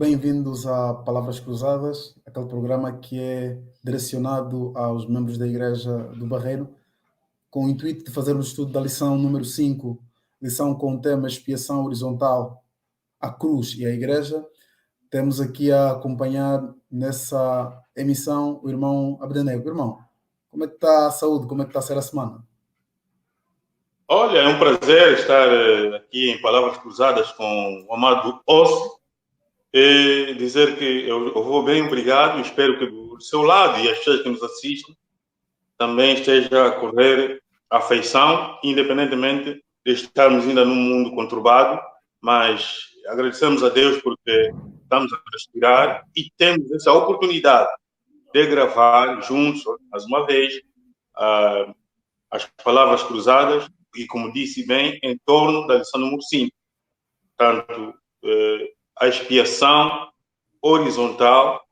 bem-vindos a Palavras Cruzadas, aquele programa que é direcionado aos membros da Igreja do Barreiro, com o intuito de fazer um estudo da lição número 5, lição com o tema Expiação Horizontal, a Cruz e a Igreja. Temos aqui a acompanhar nessa emissão o irmão Abdenego. Irmão, como é que está a saúde? Como é que está a ser a semana? Olha, é um prazer estar aqui em Palavras Cruzadas com o amado Ossi e dizer que eu vou bem, obrigado. Espero que do seu lado e as pessoas que nos assistem também esteja a correr a afeição, independentemente de estarmos ainda num mundo conturbado, mas agradecemos a Deus porque estamos a respirar e temos essa oportunidade de gravar juntos, mais uma vez, as Palavras Cruzadas, e como disse bem, em torno da lição número 5. Portanto, a expiação horizontal,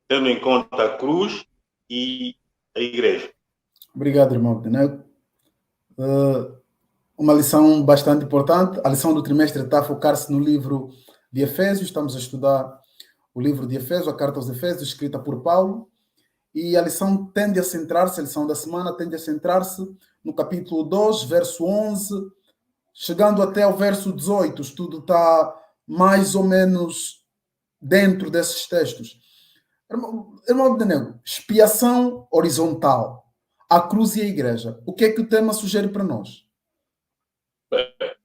tendo em conta a cruz e a igreja. Obrigado, irmão Abdenego. Uma lição bastante importante. A lição do trimestre está a focar-se no livro de Efésios. Estamos a estudar o livro de Efésios, a carta aos Efésios, escrita por Paulo. E a lição tende a centrar-se, a lição da semana tende a centrar-se no capítulo 2, verso 11, chegando até ao verso 18. O estudo está mais ou menos dentro desses textos. Irmão Abdenego, expiação horizontal, a cruz e a igreja. O que é que o tema sugere para nós?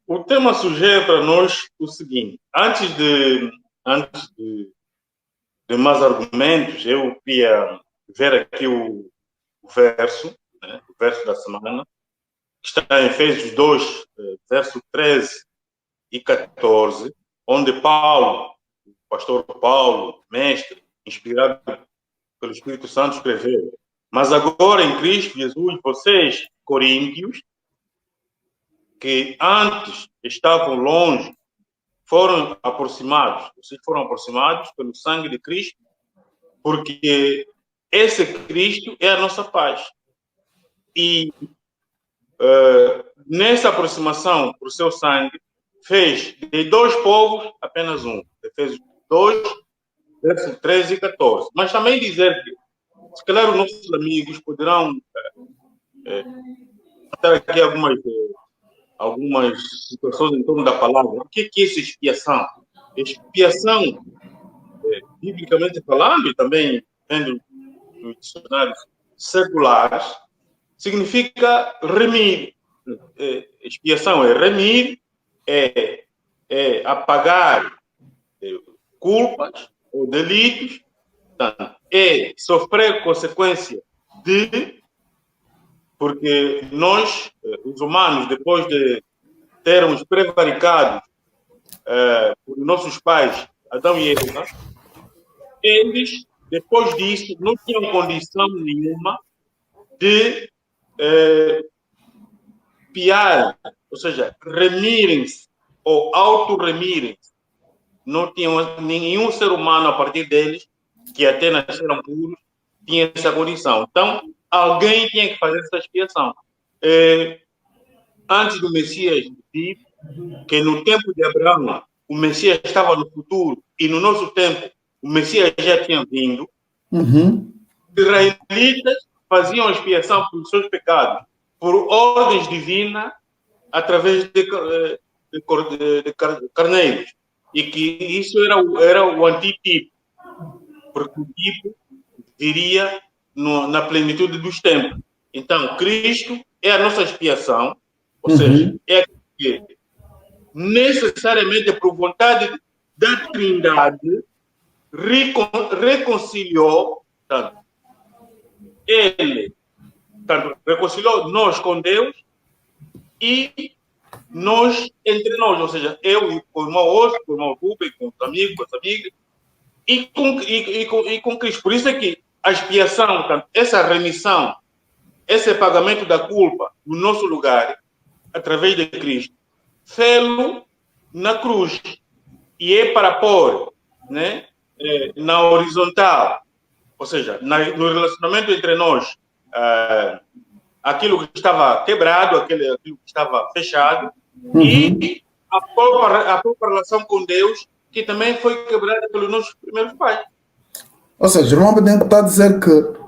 O tema sugere para nós o seguinte: antes de mais argumentos, eu queria ver aqui o verso, né, o verso da semana, que está em Efésios 2, verso 13 e 14, onde Paulo, o pastor Paulo, mestre, inspirado pelo Espírito Santo, escreveu: mas agora em Cristo Jesus, vocês, coríntios, que antes estavam longe, foram aproximados. Vocês foram aproximados pelo sangue de Cristo, porque esse Cristo é a nossa paz. E nessa aproximação por seu sangue, fez de dois povos apenas um. Efésios 2, versos 13 e 14. Mas também dizer que, se calhar, os nossos amigos poderão dar aqui algumas situações em torno da palavra. O que é essa expiação? Expiação, biblicamente falando, e também vendo nos dicionários seculares, significa remir. Expiação é remir, é apagar culpas ou delitos, portanto, é sofrer consequência de, porque nós, os humanos, depois de termos prevaricado por nossos pais, Adão e Eva, eles, depois disso, não tinham condição nenhuma de piar, ou seja, remirem-se ou auto-remirem-se. Não tinham nenhum ser humano a partir deles, que até nasceram puros, tinha essa condição. Então, alguém tinha que fazer essa expiação. Antes do Messias vir, que no tempo de Abraão, o Messias estava no futuro, e no nosso tempo, o Messias já tinha vindo, os israelitas faziam expiação por seus pecados, por ordens divinas, através de carneiros. E que isso era o antitipo, porque o tipo viria na plenitude dos tempos. Então, Cristo é a nossa expiação, ou seja, é que necessariamente por vontade da Trindade reconciliou, ele reconciliou nós com Deus e nós entre nós, ou seja, eu e com o irmão Oscar, com o irmão Rubem, com os amigos, com as amigas, e com Cristo. Por isso é que a expiação, essa remissão, esse pagamento da culpa no nosso lugar, através de Cristo, fê-lo na cruz. E é para pôr, né, na horizontal, ou seja, no relacionamento entre nós, aquilo que estava quebrado, aquilo que estava fechado, e a própria relação com Deus que também foi quebrada pelos nossos primeiros pais. Ou seja, o irmão Benedito está a dizer que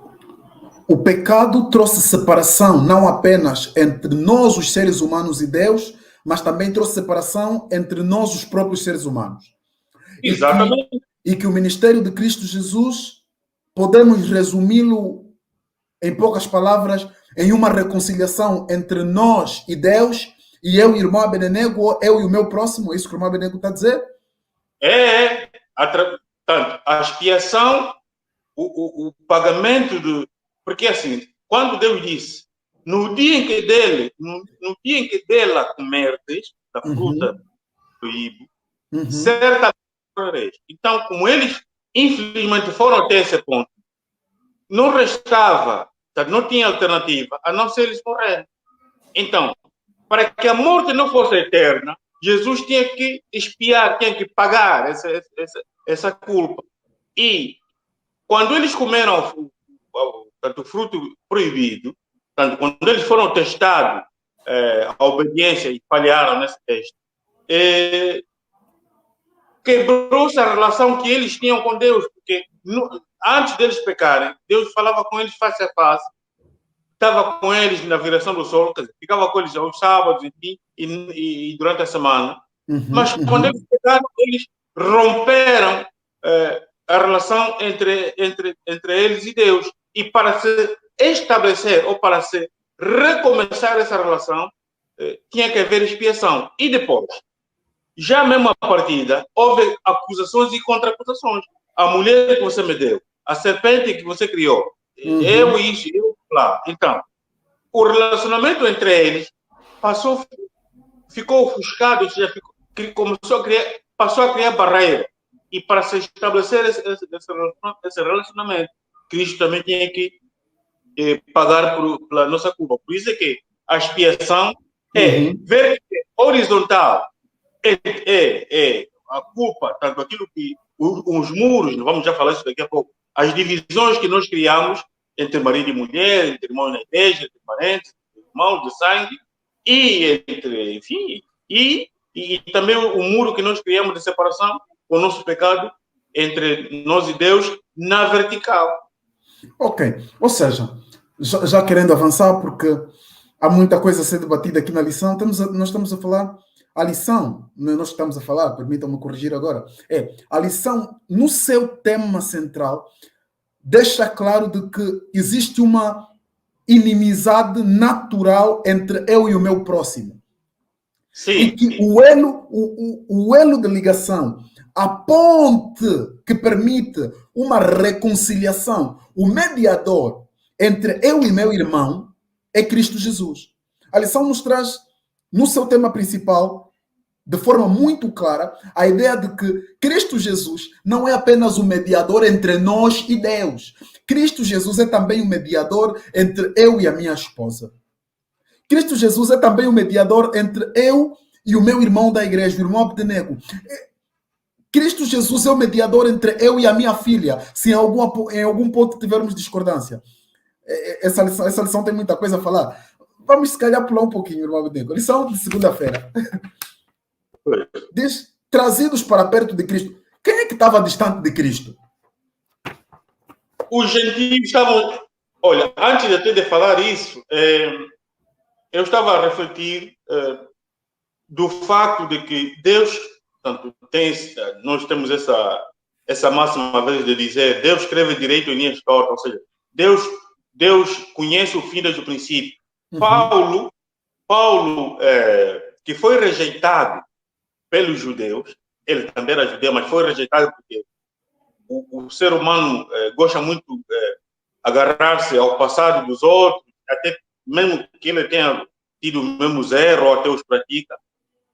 o pecado trouxe separação não apenas entre nós, os seres humanos, e Deus, mas também trouxe separação entre nós, os próprios seres humanos. Exatamente. E que o ministério de Cristo Jesus, podemos resumi-lo em poucas palavras, em uma reconciliação entre nós e Deus, e eu e o irmão Abednego, eu e o meu próximo. É isso que o irmão Abednego está a dizer? Portanto, a expiação, o pagamento do... Porque assim, quando Deus disse, no dia em que dela comerdes da fruta do higo, certamente morrereis. Então, como eles infelizmente foram até esse ponto, não restava, não tinha alternativa, a não ser eles morrerem. Então, para que a morte não fosse eterna, Jesus tinha que expiar, tinha que pagar essa culpa. E quando eles comeram o fruto proibido, quando eles foram testados a obediência e falharam nesse teste, quebrou-se a relação que eles tinham com Deus, porque antes deles pecarem, Deus falava com eles face a face, estava com eles na viração do sol, ficava com eles aos sábados, enfim, e durante a semana. Mas quando eles pecaram, eles romperam a relação entre eles e Deus. E para se estabelecer ou para se recomeçar essa relação, tinha que haver expiação. E depois, já mesmo a partida, houve acusações e contra-acusações. A mulher que você me deu, a serpente que você criou, eu isso, eu lá. Então, o relacionamento entre eles ficou ofuscado, ou seja, passou a criar barreira. E para se estabelecer esse relacionamento, Cristo também tinha que pagar pela nossa culpa. Por isso é que a expiação é horizontal, a culpa, tanto aquilo que os muros, vamos já falar isso daqui a pouco, as divisões que nós criamos entre marido e mulher, entre irmãos na igreja, entre parentes, entre irmãos de sangue, e entre, enfim, e também o muro que nós criamos de separação, o nosso pecado entre nós e Deus na vertical. Ok, ou seja, já querendo avançar, porque há muita coisa a ser debatida aqui na lição, nós estamos a falar, a lição, nós estamos a falar, permitam-me corrigir agora, a lição, no seu tema central, deixa claro de que existe uma inimizade natural entre eu e o meu próximo. Sim. E que o elo de ligação, a ponte que permite uma reconciliação, o mediador entre eu e meu irmão é Cristo Jesus. A lição nos traz, no seu tema principal, de forma muito clara, a ideia de que Cristo Jesus não é apenas o mediador entre nós e Deus. Cristo Jesus é também o mediador entre eu e a minha esposa. Cristo Jesus é também o mediador entre eu e o meu irmão da igreja, o irmão Abdenego. Cristo Jesus é o mediador entre eu e a minha filha, se em algum ponto tivermos discordância. Essa lição tem muita coisa a falar. Vamos, se calhar, pular um pouquinho, irmão Abdenego. Lição de segunda-feira. Diz, trazidos para perto de Cristo. Quem é que estava distante de Cristo? Os gentios estavam... Olha, antes de falar isso, eu estava a refletir do facto de que Deus, portanto, nós temos essa máxima, às vezes, de dizer Deus escreve direito em linhas tortas, ou seja, Deus conhece o fim desde o princípio. Paulo, que foi rejeitado pelos judeus, ele também era judeu, mas foi rejeitado porque o ser humano gosta muito de agarrar-se ao passado dos outros, até mesmo que ele tenha tido os mesmos erros, ou até os pratica,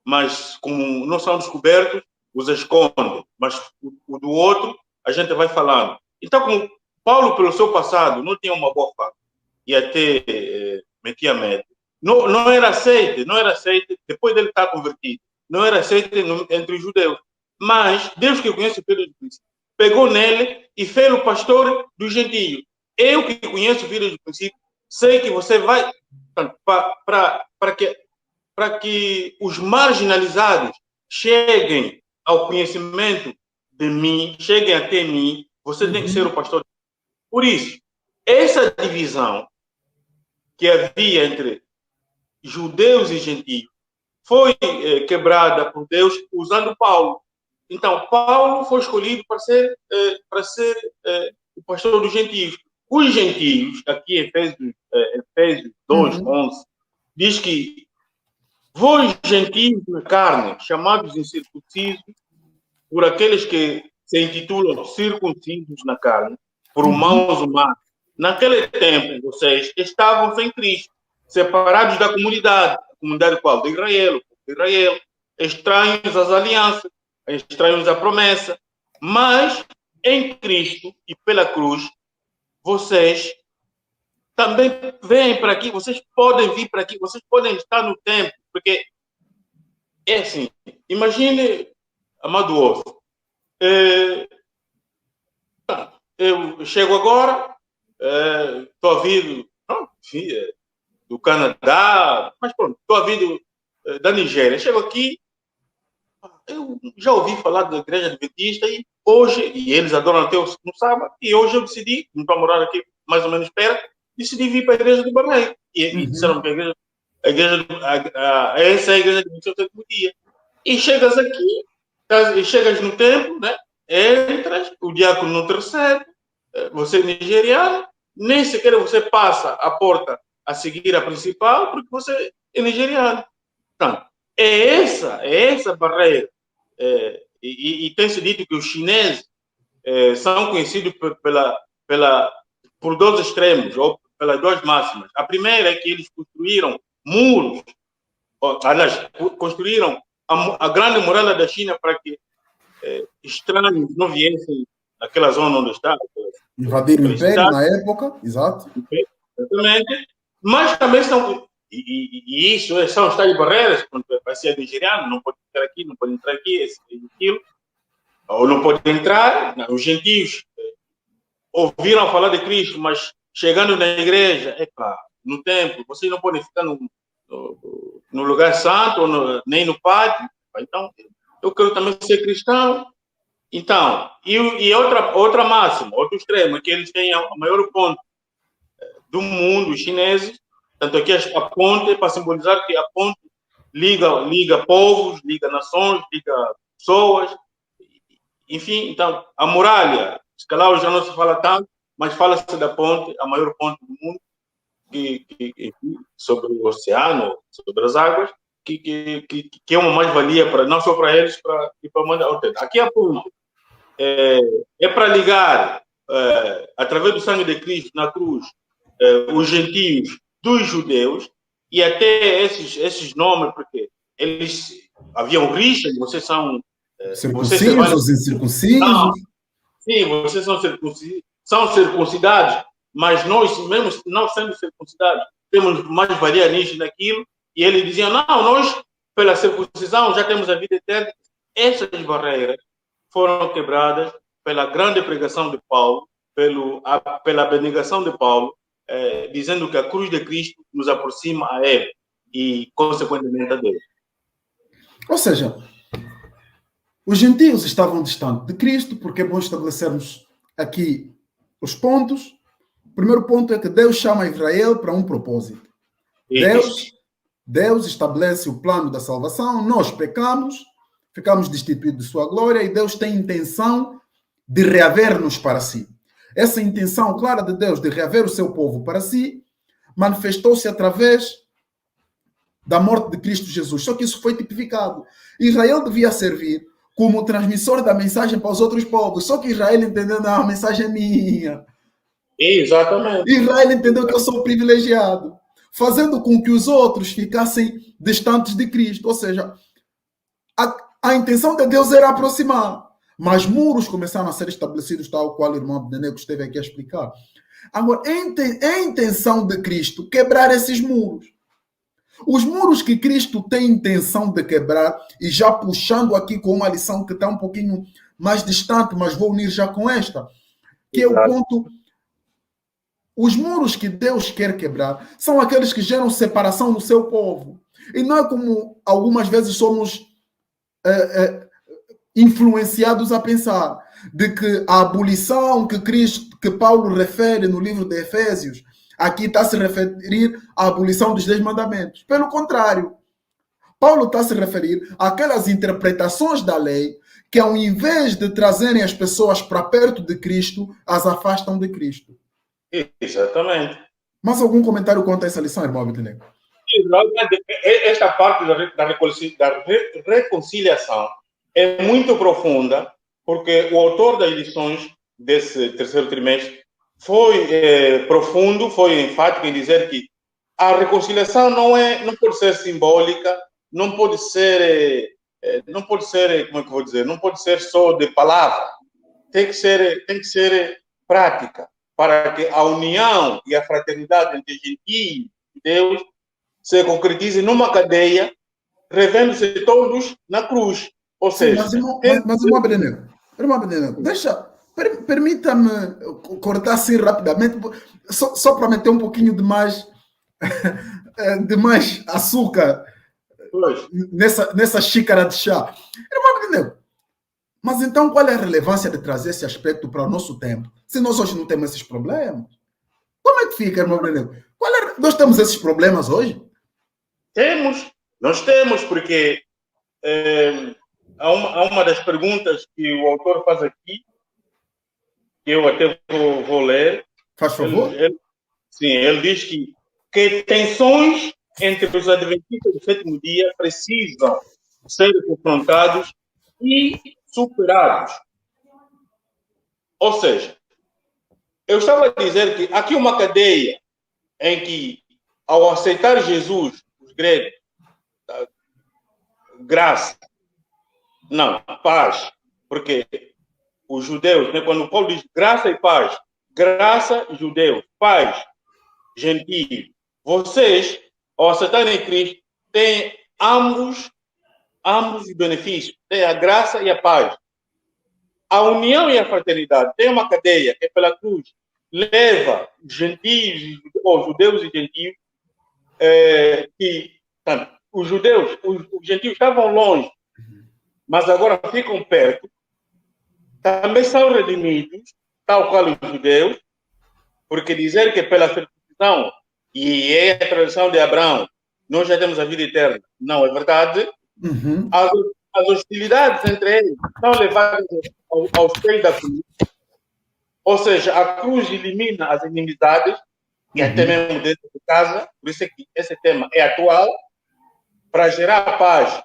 mas como não são descobertos, os esconde. Mas o do outro, a gente vai falando. Então, como Paulo, pelo seu passado, não tinha uma boa fama, e até metia medo, não era aceito, depois dele estar convertido, não era aceito entre os judeus. Mas Deus, que conhece o filho de Cristo, pegou nele e fez o pastor dos gentios. Eu que conheço o filho do princípio, sei que você vai para que os marginalizados cheguem ao conhecimento de mim, cheguem até mim, você tem que ser o pastor. Por isso, essa divisão que havia entre judeus e gentios foi quebrada por Deus usando Paulo. Então, Paulo foi escolhido para ser o pastor dos gentios. Os gentios, aqui em Efésios 2, 11, diz que vós gentios na carne, chamados incircuncisos, por aqueles que se intitulam circuncisos na carne, por mãos humanas. Naquele tempo, vocês estavam sem Cristo, separados da comunidade. A comunidade qual? De Israel. De Israel. Estranhos às alianças, estranhos à promessa. Mas, em Cristo e pela cruz, vocês também vêm para aqui, vocês podem vir para aqui, vocês podem estar no templo, porque é assim, imagine, amado Osso, eu chego agora, estou a vir do Canadá, mas pronto, estou a vir da Nigéria. Chego aqui, eu já ouvi falar da igreja adventista e hoje, e eles adoram até no sábado, e hoje eu decidi, não estou a morar aqui mais ou menos perto, decidi vir para a igreja do Barreiro. E disseram que essa é a igreja adventista do sétimo dia. E chegas aqui, chegas no templo, né? Entras, o diácono não te recebe, você é nigeriano, nem sequer você passa a porta a seguir a principal, porque você é nigeriano. Então, é essa barreira. E tem-se dito que os chineses são conhecidos por dois extremos, ou pelas duas máximas. A primeira é que eles construíram muros, aliás, construíram a grande muralha da China para que estranhos não viessem naquela zona onde está. Invadir o Império na época, exato. Exatamente. Mas também são, e isso são as tais barreiras, quando vai ser nigeriano, não pode entrar aqui, não pode entrar aqui, aquilo, ou não pode entrar. Os gentios ouviram falar de Cristo, mas chegando na igreja, no templo, vocês não podem ficar no lugar santo, ou nem no pátio. Então, eu quero também ser cristão. Então, e outra máxima, outro extremo, é que eles têm o maior ponto do mundo, os chineses, tanto aqui a ponte, para simbolizar que a ponte liga povos, liga nações, liga pessoas, enfim. Então, a muralha, se calhar hoje já não se fala tanto, mas fala-se da ponte, a maior ponte do mundo, sobre o oceano, sobre as águas, que é uma mais-valia não só para eles, e para mandar. Aqui a ponte é para ligar, através do sangue de Cristo na cruz, os gentios dos judeus, e até esses nomes, porque eles haviam rixa, vocês são circuncisos ou incircuncisos. Sim, vocês são circuncidados, mas nós, mesmo não sendo circuncidados, temos mais valia nisso e naquilo. E eles diziam, não, nós, pela circuncisão, já temos a vida eterna. Essas barreiras foram quebradas pela grande pregação de Paulo, pela abnegação de Paulo, dizendo que a cruz de Cristo nos aproxima a Ele e, consequentemente, a Deus. Ou seja, os gentios estavam distantes de Cristo, porque é bom estabelecermos aqui os pontos. O primeiro ponto é que Deus chama Israel para um propósito. Deus estabelece o plano da salvação, nós pecamos, ficamos destituídos de sua glória e Deus tem intenção de reaver-nos para si. Essa intenção clara de Deus de reaver o seu povo para si manifestou-se através da morte de Cristo Jesus. Só que isso foi tipificado. Israel devia servir como transmissor da mensagem para os outros povos. Só que Israel entendeu, não, a mensagem é minha. Exatamente. Israel entendeu que eu sou privilegiado, fazendo com que os outros ficassem distantes de Cristo. Ou seja, a intenção de Deus era aproximar, mas muros começaram a ser estabelecidos, tal qual o irmão Abdenego esteve aqui a explicar. Agora, é a intenção de Cristo quebrar esses muros. Os muros que Cristo tem intenção de quebrar, e já puxando aqui com uma lição que está um pouquinho mais distante, mas vou unir já com esta, que é o ponto. Os muros que Deus quer quebrar são aqueles que geram separação no seu povo. E não é como algumas vezes somos influenciados a pensar de que a abolição que Paulo refere no livro de Efésios, aqui está a se referir à abolição dos 10 mandamentos. Pelo contrário, Paulo está a se referir àquelas interpretações da lei que, ao invés de trazerem as pessoas para perto de Cristo, as afastam de Cristo. Exatamente. Mas algum comentário quanto a essa lição, irmão Abednego? Esta parte da reconciliação é muito profunda, porque o autor das lições desse terceiro trimestre foi profundo, foi enfático em dizer que a reconciliação não pode ser simbólica, não pode ser, como é que eu vou dizer, não pode ser só de palavra, tem que ser prática, para que a união e a fraternidade entre gentios e Deus se concretize numa cadeia, revendo-se todos na cruz. Ou seja... Mas irmão Abednego, permita-me cortar assim rapidamente, só para meter um pouquinho de mais açúcar nessa xícara de chá. Irmão Abednego, mas então qual é a relevância de trazer esse aspecto para o nosso tempo? Se nós hoje não temos esses problemas, como é que fica, irmão Abednego? Nós temos esses problemas hoje? Nós temos, porque há uma das perguntas que o autor faz aqui, que eu até vou ler. Faz favor. Ele diz que tensões entre os adventistas do sétimo dia precisam ser confrontados e superados. Ou seja, eu estava a dizer que aqui uma cadeia em que, ao aceitar Jesus, os gregos, graça, não, paz, porque os judeus, né, quando Paulo diz graça e paz, graça, judeus, paz, gentio, vocês, ao aceitarem Cristo, têm ambos os benefícios, têm a graça e a paz. A união e a fraternidade tem uma cadeia que, pela cruz, leva gentios, ou judeus e gentios, que os judeus, os gentios estavam longe, mas agora ficam perto, também são redimidos, tal qual os judeus, porque dizer que pela circuncisão, e é a tradição de Abraão, nós já temos a vida eterna, não é verdade? Uhum. As hostilidades entre eles são levadas aos pés da cruz, ou seja, a cruz elimina as inimizades, e até mesmo dentro de casa, por isso é que esse tema é atual, para gerar paz,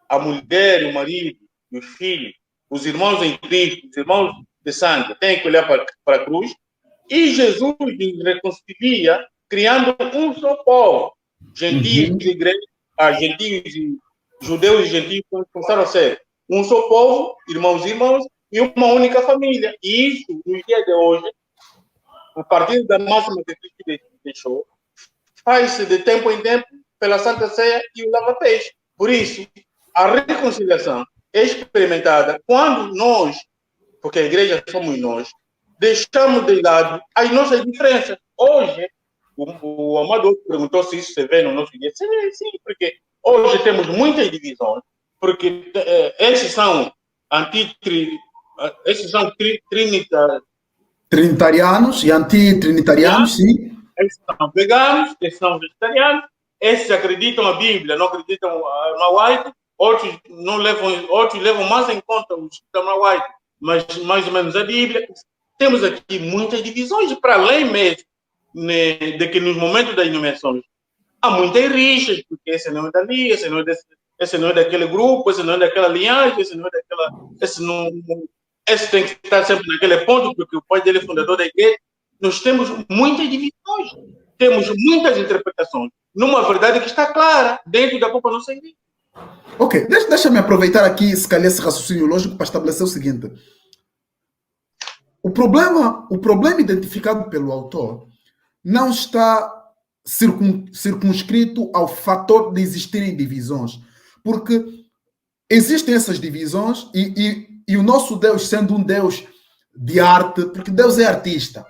a mulher, o marido, os filhos, os irmãos em Cristo, os irmãos de sangue, têm que olhar para a cruz, e Jesus nos reconcilia, criando um só povo. Gentios e gregos, gentios e judeus e gentios começaram a ser um só povo, irmãos e irmãs, e uma única família. E isso, no dia de hoje, a partir da máxima que Cristo deixou, faz-se de tempo em tempo pela Santa Ceia e o lava-pés. Por isso, a reconciliação é experimentada quando nós, porque a igreja somos nós, deixamos de lado as nossas diferenças. Hoje, o Amador perguntou se isso se vê no nosso dia. Sim, porque hoje temos muitas divisões, porque esses são trinitarianos e anti-trinitarianos, sim. Esses são veganos, esses são vegetarianos, esses acreditam a Bíblia, não acreditam na White, outros levam mais em conta o sistema White, mas mais ou menos a Bíblia. Temos aqui muitas divisões, para além mesmo de que nos momentos das nomeações há muitas rixas, porque esse não é dali, esse não é daquele grupo, esse não é daquela linhagem, esse não é daquela... Esse tem que estar sempre naquele ponto, porque o pai dele é fundador da igreja. Nós temos muitas divisões, temos muitas interpretações, numa verdade que está clara dentro da própria nossa igreja. Ok, deixa-me aproveitar aqui, se calhar, esse raciocínio lógico para estabelecer o seguinte. O problema identificado pelo autor não está circunscrito ao fator de existirem divisões, porque existem essas divisões e o nosso Deus, sendo um Deus de arte, porque Deus é artista,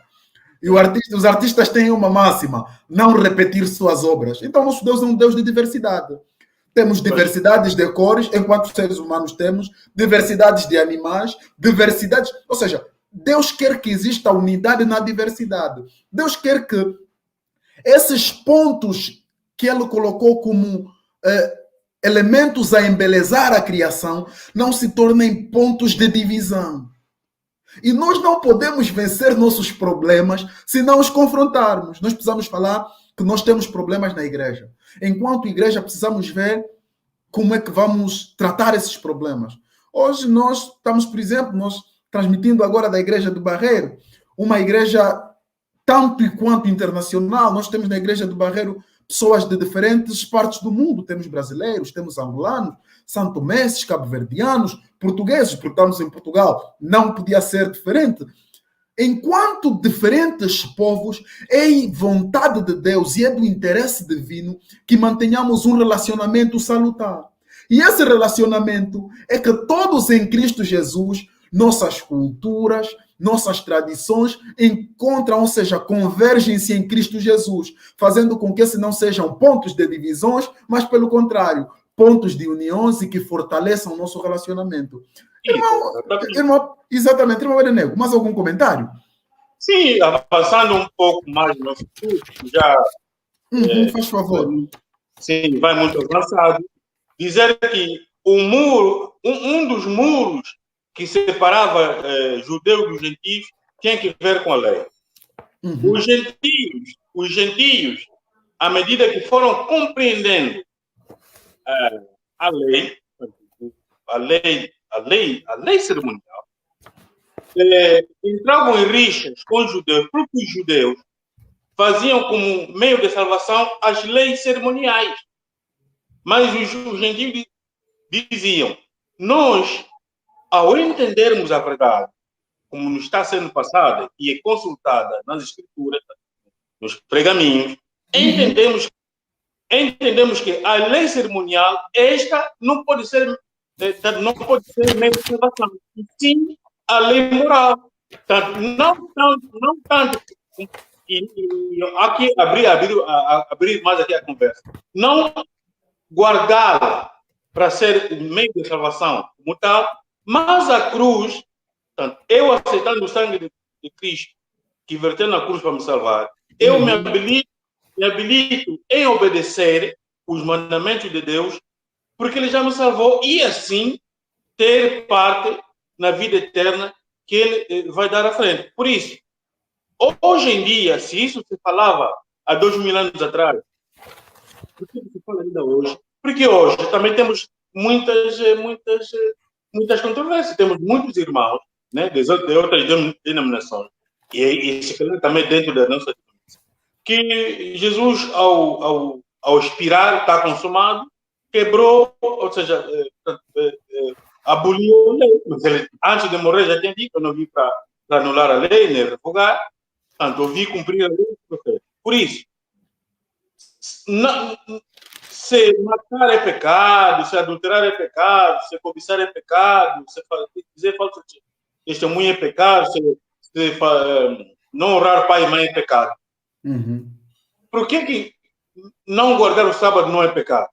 e os artistas têm uma máxima: não repetir suas obras. Então, nosso Deus é um Deus de diversidade. Temos diversidades de cores, enquanto seres humanos temos diversidades de animais, diversidades... Ou seja, Deus quer que exista unidade na diversidade. Deus quer que esses pontos que ele colocou como elementos a embelezar a criação não se tornem pontos de divisão. E nós não podemos vencer nossos problemas se não os confrontarmos. Nós precisamos falar que nós temos problemas na igreja. Enquanto igreja, precisamos ver como é que vamos tratar esses problemas. Hoje nós estamos, por exemplo, nós transmitindo agora da igreja do Barreiro, uma igreja tanto e quanto internacional. Nós temos na igreja do Barreiro pessoas de diferentes partes do mundo. Temos brasileiros, temos angolanos, santomenses, cabo-verdianos, portugueses, porque estamos em Portugal. Não podia ser diferente. Enquanto diferentes povos, é vontade de Deus e é do interesse divino que mantenhamos um relacionamento salutar. E esse relacionamento é que todos em Cristo Jesus, nossas culturas, nossas tradições encontram, ou seja, convergem-se em Cristo Jesus, fazendo com que esses não sejam pontos de divisões, mas pelo contrário, pontos de uniões e que fortaleçam o nosso relacionamento. Irmão, exatamente, irmão Erenego, mais algum comentário? Sim, avançando um pouco mais no futuro, já... faz favor. Sim, vai muito avançado. Dizer que o muro, um dos muros que separava judeus dos gentios tinha que ver com a lei. Os gentios, à medida que foram compreendendo a lei cerimonial, entravam em rixas com os judeus, próprios judeus faziam como meio de salvação as leis cerimoniais. Mas os gentios diziam, nós, ao entendermos a verdade, como nos está sendo passada e é consultada nas escrituras, nos pergaminhos, entendemos que a lei cerimonial, esta não pode ser meio de salvação, e sim a lei moral. Portanto, não tanto e aqui abrir mais aqui a conversa. Não guardá-la para ser meio de salvação como tal, mas a cruz, portanto, eu aceitando o sangue de Cristo, que verteu na cruz para me salvar, eu me habilito em obedecer os mandamentos de Deus, porque Ele já me salvou, e assim ter parte na vida eterna que Ele vai dar à frente. Por isso, hoje em dia, se isso se falava há 2000 anos atrás, por que se fala ainda hoje? Porque hoje também temos muitas controvérsias. Temos muitos irmãos, né, de outras denominações, e se calhar também dentro da nossa denominação, que Jesus, ao expirar, está consumado, quebrou, ou seja, aboliu a lei. Mas ele, antes de morrer, já tinha dito: eu não vim para anular a lei, nem revogar, portanto, eu vim cumprir a lei. Por isso, se matar é pecado, se adulterar é pecado, se cobiçar é pecado, se dizer falso testemunho é pecado, se não honrar pai e mãe é pecado. Por que não guardar o sábado não é pecado?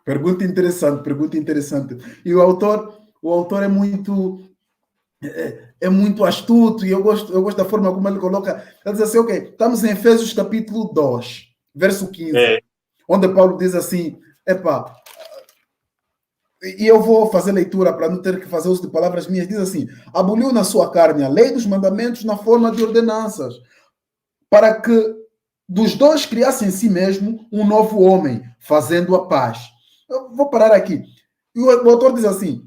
Pergunta interessante. E o autor é muito astuto, e eu gosto da forma como ele coloca. Ele diz assim, ok, estamos em Efésios capítulo 2, verso 15, onde Paulo diz assim, e eu vou fazer leitura para não ter que fazer uso de palavras minhas, diz assim, aboliu na sua carne a lei dos mandamentos na forma de ordenanças, para que dos dois criasse em si mesmo um novo homem, fazendo a paz. Eu vou parar aqui. E o autor diz assim,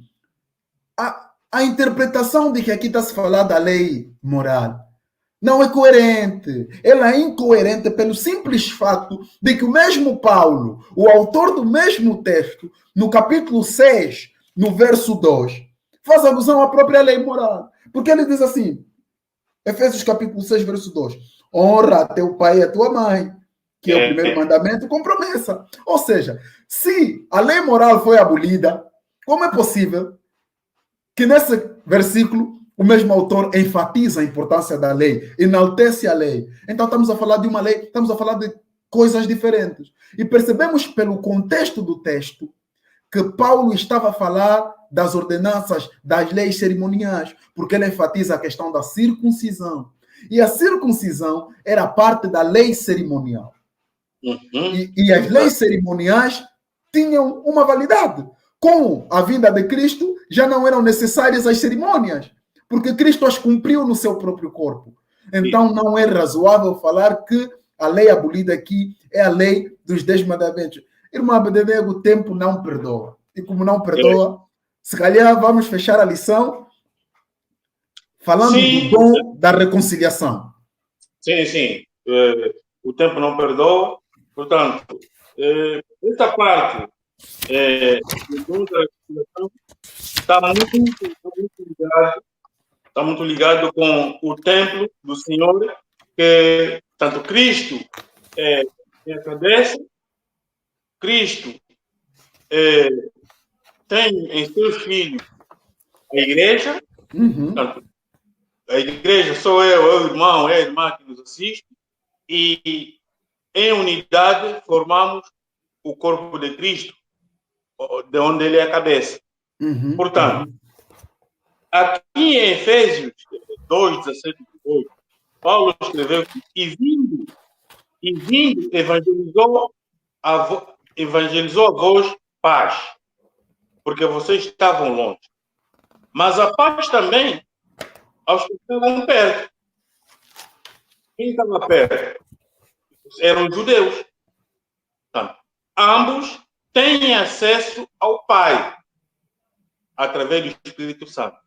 a interpretação de que aqui está se falando da lei moral não é coerente. Ela é incoerente pelo simples fato de que o mesmo Paulo, o autor do mesmo texto, no capítulo 6, no verso 2, faz alusão à própria lei moral. Porque ele diz assim, Efésios capítulo 6, verso 2, honra a teu pai e a tua mãe, que é o primeiro mandamento com promessa. Ou seja, se a lei moral foi abolida, como é possível que nesse versículo o mesmo autor enfatiza a importância da lei, enaltece a lei? Então estamos a falar de uma lei, estamos a falar de coisas diferentes. E percebemos pelo contexto do texto que Paulo estava a falar das ordenanças, das leis cerimoniais, porque ele enfatiza a questão da circuncisão. E a circuncisão era parte da lei cerimonial. E as leis cerimoniais tinham uma validade. Com a vinda de Cristo, já não eram necessárias as cerimônias, porque Cristo as cumpriu no seu próprio corpo. Então, não é razoável falar que a lei abolida aqui é a lei dos 10 mandamentos. Irmão Abednego, o tempo não perdoa. E como não perdoa, se calhar vamos fechar a lição falando do dom da reconciliação. Sim. O tempo não perdoa. Portanto, essa parte do dom da reconciliação está muito ligado com o templo do Senhor, que tanto Cristo é a cabeça, Cristo tem em seus filhos a igreja, portanto, a igreja sou eu, o irmão, é a irmã que nos assiste, e em unidade formamos o corpo de Cristo, de onde ele é a cabeça. Portanto, aqui em Efésios 2, 17 e 18, Paulo escreveu que e vindo evangelizou a vós paz, porque vocês estavam longe. Mas a paz também aos que estavam perto. Quem estava perto? Eram os judeus. Portanto, ambos têm acesso ao Pai através do Espírito Santo.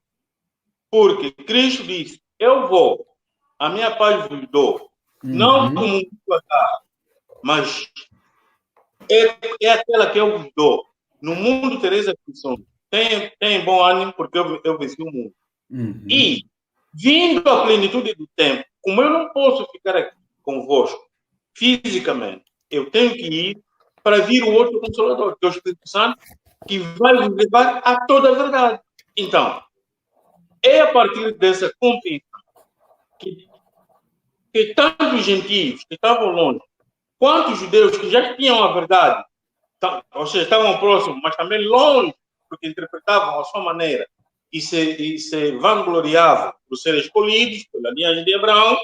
Porque Cristo disse, eu vou, a minha paz vos dou. Não como um dá, mas é aquela que eu vos dou. No mundo tereis aflições. Tem bom ânimo, porque eu venci o mundo. E, vindo à plenitude do tempo, como eu não posso ficar aqui convosco fisicamente, eu tenho que ir para vir o outro Consolador, que é o Espírito Santo, que vai vos levar a toda a verdade. Então, é a partir dessa compreensão que tanto os gentios que estavam longe, quanto os judeus que já tinham a verdade, ou seja, estavam próximos, mas também longe, porque interpretavam a sua maneira e se vangloriavam por serem escolhidos pela linhagem de Abraão,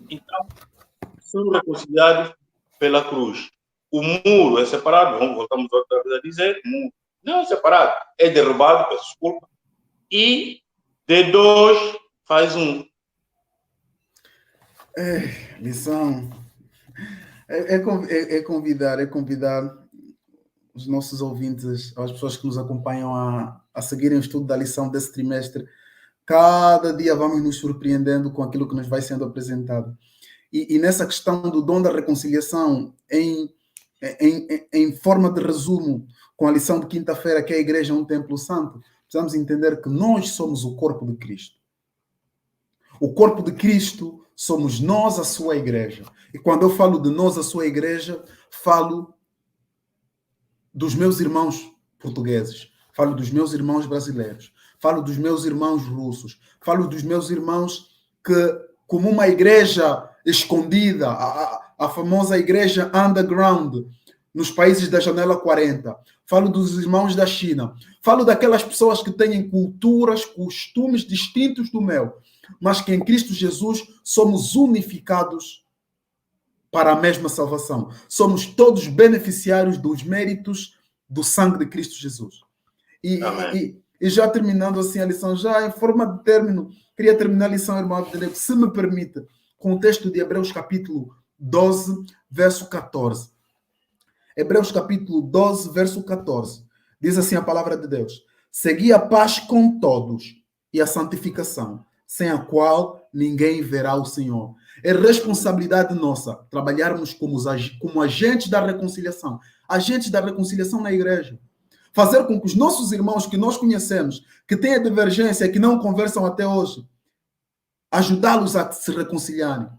então são reconciliados pela cruz. O muro é separado, voltamos outra vez a dizer, o muro não é separado, é derrubado, peço desculpa, e de dois faz um. Lição. É convidar os nossos ouvintes, as pessoas que nos acompanham a seguirem o estudo da lição desse trimestre. Cada dia vamos nos surpreendendo com aquilo que nos vai sendo apresentado. E nessa questão do dom da reconciliação, em forma de resumo, com a lição de quinta-feira, que é a igreja é um templo santo, precisamos entender que nós somos o corpo de Cristo. O corpo de Cristo somos nós, a sua igreja. E quando eu falo de nós, a sua igreja, falo dos meus irmãos portugueses, falo dos meus irmãos brasileiros, falo dos meus irmãos russos, falo dos meus irmãos que, como uma igreja escondida, a famosa igreja underground, nos países da janela 40, falo dos irmãos da China, falo daquelas pessoas que têm culturas, costumes distintos do meu, mas que em Cristo Jesus somos unificados para a mesma salvação. Somos todos beneficiários dos méritos do sangue de Cristo Jesus. E já terminando assim a lição, já em forma de término, queria terminar a lição, irmão Abednego, se me permite, com o texto de Hebreus capítulo 12, verso 14. Hebreus capítulo 12, verso 14. Diz assim a palavra de Deus: segui a paz com todos e a santificação, sem a qual ninguém verá o Senhor. É responsabilidade nossa trabalharmos como agentes da reconciliação na igreja. Fazer com que os nossos irmãos que nós conhecemos, que têm a divergência, que não conversam até hoje, ajudá-los a se reconciliarem,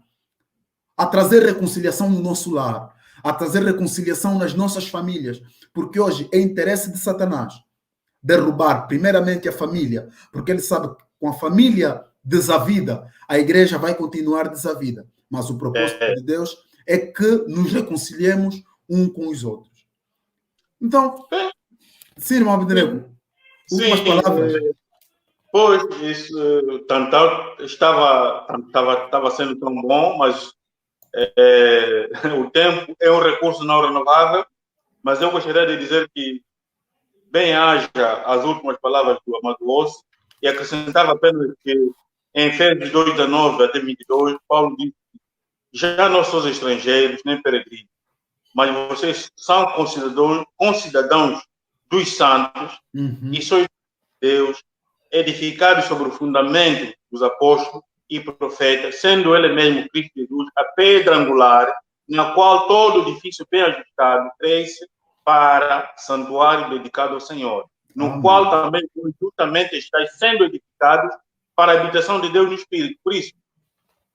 a trazer reconciliação no nosso lar, a trazer reconciliação nas nossas famílias, porque hoje é interesse de Satanás derrubar primeiramente a família, porque ele sabe que com a família desavida, a igreja vai continuar desavida. Mas o propósito de Deus é que nos reconciliemos um com os outros. Então, sim, irmão Abednego, últimas palavras. Pois, isso estava sendo tão bom, mas o tempo é um recurso não renovável, mas eu gostaria de dizer que bem haja as últimas palavras do amado Ossi, e acrescentava apenas que em Efésios 2:19 até 22, Paulo diz: já não sois estrangeiros nem peregrinos, mas vocês são concidadãos dos santos e sois de Deus, edificados sobre o fundamento dos apóstolos e profetas, sendo ele mesmo Cristo Jesus a pedra angular, na qual todo o edifício bem ajustado cresce para santuário dedicado ao Senhor, no qual também justamente estáis sendo edificados para a habitação de Deus no Espírito. Por isso,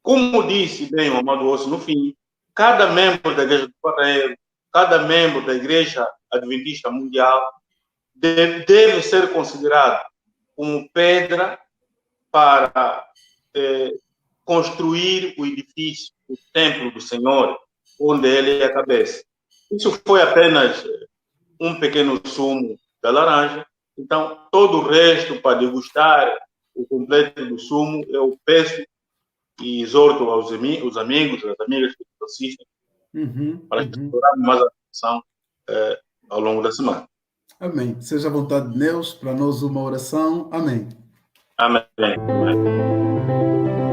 como disse bem o amado Ossi no fim, cada membro da Igreja do Barreiro, cada membro da Igreja Adventista Mundial deve ser considerado como pedra para construir o edifício, o templo do Senhor, onde ele é a cabeça. Isso foi apenas um pequeno sumo da laranja. Então, todo o resto, para degustar o completo do sumo, eu peço e exorto os amigos, as amigas que nos assistem, para explorar mais a atenção ao longo da semana. Amém. Seja a vontade de Deus, para nós uma oração. Amém. Amém. Amém.